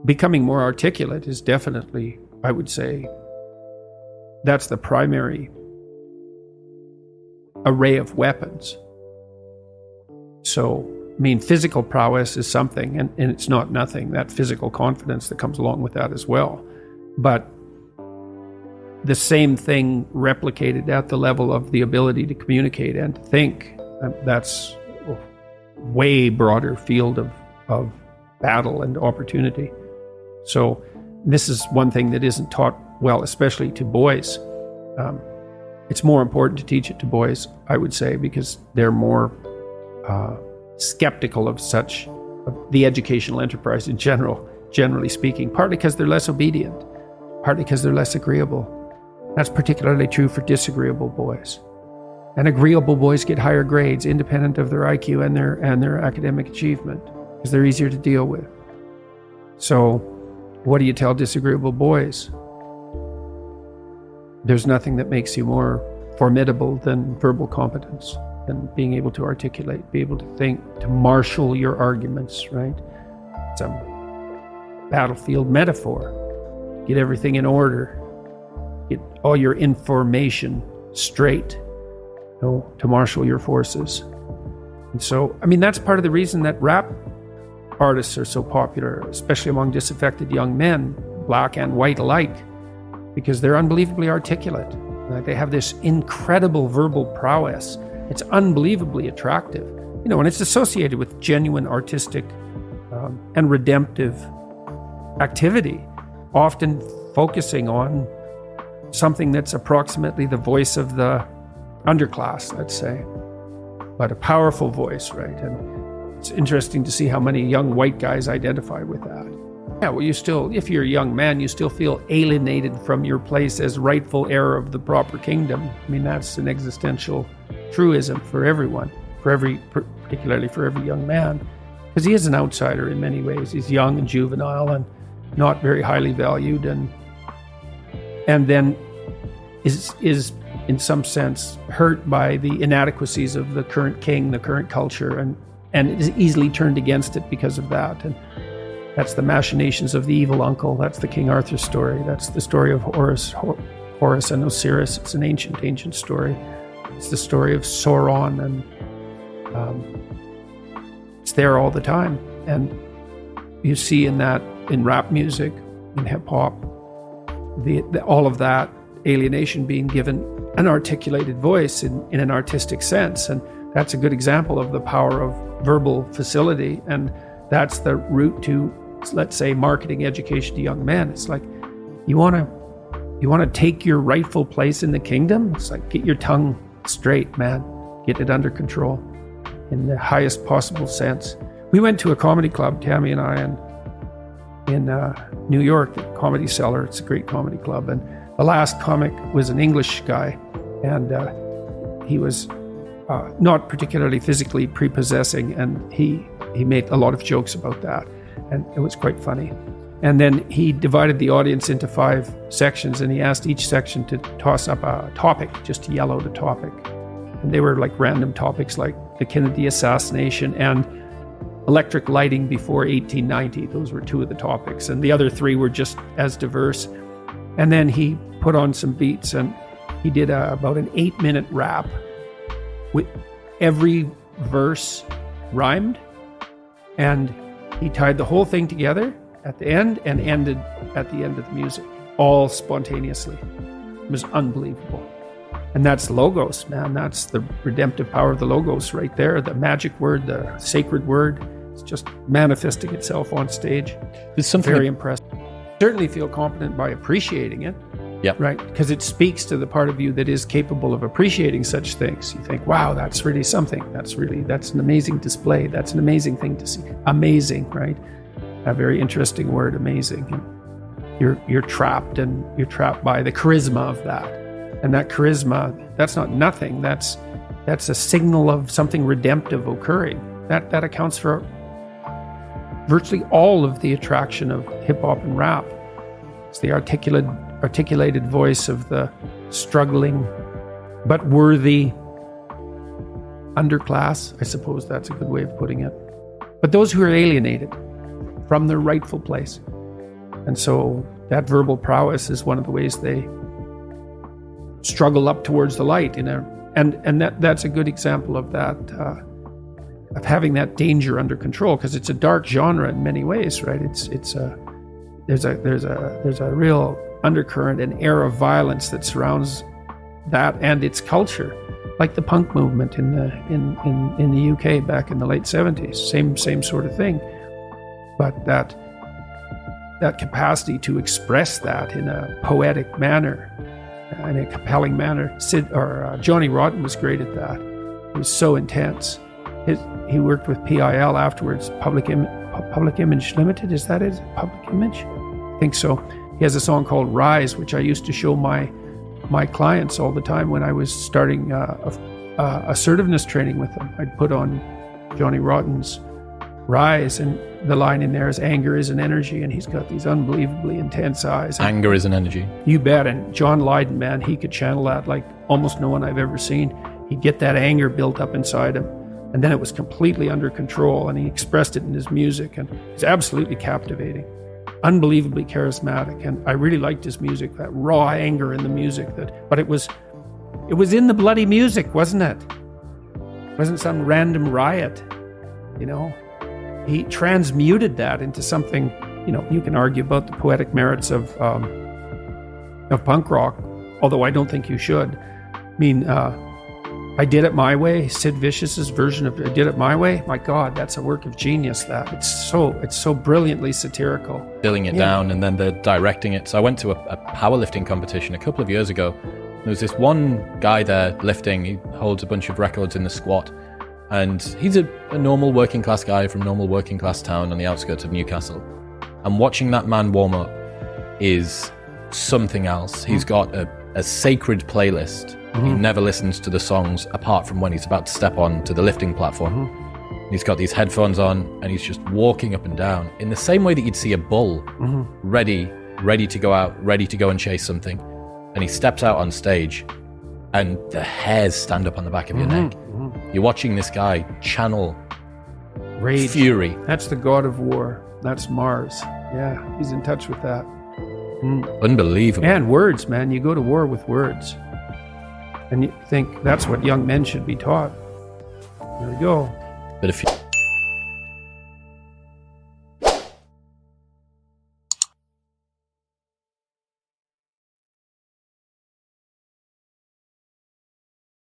becoming more articulate is definitely, I would say, that's the primary array of weapons. So, I mean, physical prowess is something, and it's not nothing, that physical confidence that comes along with that as well. But the same thing replicated at the level of the ability to communicate and to think, that's a way broader field of battle and opportunity. So this is one thing that isn't taught well, especially to boys. It's more important to teach it to boys, I would say, because they're more skeptical of the educational enterprise in general, generally speaking, partly because they're less obedient, partly because they're less agreeable. That's particularly true for disagreeable boys. And agreeable boys get higher grades independent of their IQ and their academic achievement, because they're easier to deal with. So what do you tell disagreeable boys? There's nothing that makes you more formidable than verbal competence, than being able to articulate, be able to think, to marshal your arguments, right? It's a battlefield metaphor. Get everything in order. Get all your information straight, to marshal your forces. And so, I mean, that's part of the reason that rap artists are so popular, especially among disaffected young men, black and white alike, because they're unbelievably articulate. They have this incredible verbal prowess. It's unbelievably attractive, and it's associated with genuine artistic and redemptive activity, often focusing on something that's approximately the voice of the underclass, let's say, but a powerful voice, right? And it's interesting to see how many young white guys identify with that. Yeah, well, if you're a young man, you still feel alienated from your place as rightful heir of the proper kingdom. I mean, that's an existential truism for everyone, particularly for every young man, because he is an outsider in many ways. He's young and juvenile and not very highly valued, and then is in some sense hurt by the inadequacies of the current king, the current culture, and is easily turned against it because of that. And that's the machinations of the evil uncle. That's the King Arthur story. That's the story of Horus and Osiris. It's an ancient story. It's the story of Sauron, and it's there all the time. And you see in rap music, in hip hop, all of that alienation being given an articulated voice in an artistic sense. And that's a good example of the power of verbal facility. And that's the route to, let's say, marketing education to young men. It's like, you want to take your rightful place in the kingdom? It's like, get your tongue straight, man. Get it under control in the highest possible sense. We went to a comedy club, Tammy and I, in New York, the Comedy Cellar. It's a great comedy club. And the last comic was an English guy, and he was not particularly physically prepossessing, and he made a lot of jokes about that, and it was quite funny. And then he divided the audience into 5 sections, and he asked each section to toss up a topic, just to yell out a topic. And they were like random topics like the Kennedy assassination and electric lighting before 1890. Those were 2 of the topics, and the other 3 were just as diverse. And then he put on some beats, and he did about an 8-minute rap with every verse rhymed, and he tied the whole thing together at the end and ended at the end of the music, all spontaneously. It was unbelievable. And that's logos, man. That's the redemptive power of the logos right there. The magic word, the sacred word. It's just manifesting itself on stage. It's something very impressive. Certainly feel competent by appreciating it. Yeah. Right? Because it speaks to the part of you that is capable of appreciating such things. You think, wow, that's really something. That's an amazing display. That's an amazing thing to see. Amazing, right? A very interesting word, amazing. And you're trapped by the charisma of that. And that charisma, that's not nothing. That's a signal of something redemptive occurring. That accounts for virtually all of the attraction of hip hop and rap. It's the articulated voice of the struggling but worthy underclass. I suppose that's a good way of putting it. But those who are alienated from their rightful place, And so that verbal prowess is one of the ways they struggle up towards the light. And that's a good example of that, of having that danger under control, because it's a dark genre in many ways, right? There's a real undercurrent and air of violence that surrounds that and its culture, like the punk movement in the UK back in the late 70s. Same sort of thing. But that capacity to express that in a poetic manner, in a compelling manner. Johnny Rotten was great at that. He was so intense. He worked with PIL afterwards, Public Image Limited. Is that it? Public Image? I think so. He has a song called Rise, which I used to show my clients all the time when I was starting assertiveness training with them. I'd put on Johnny Rotten's Rise, and the line in there is anger is an energy, and he's got these unbelievably intense eyes. Anger is an energy. You bet. And John Lydon, man, he could channel that like almost no one I've ever seen. He'd get that anger built up inside him, and then it was completely under control, and he expressed it in his music, and it's absolutely captivating, unbelievably charismatic. And I really liked his music, that raw anger in the music. But it was in the bloody music, wasn't it? It wasn't some random riot, you know. He transmuted that into something, you know. You can argue about the poetic merits of punk rock, although I don't think you should. I mean, I Did It My Way, Sid Vicious's version of I Did It My Way. My God, that's a work of genius. That it's so brilliantly satirical. Filling it down, and then they're directing it. So I went to a powerlifting competition a couple of years ago. There was this one guy there lifting. He holds a bunch of records in the squat. And he's a normal working class guy from normal working class town on the outskirts of Newcastle. And watching that man warm up is something else. He's got a sacred playlist. He never listens to the songs apart from when he's about to step on to the lifting platform. He's got these headphones on, and he's just walking up and down in the same way that you'd see a bull ready to go out, ready to go and chase something. And he steps out on stage, and the hairs stand up on the back of your neck. You're watching this guy channel rage, fury. That's the god of war. That's Mars. Yeah, he's in touch with that. Unbelievable. And words, man. You go to war with words. And you think that's what young men should be taught. There we go. But if you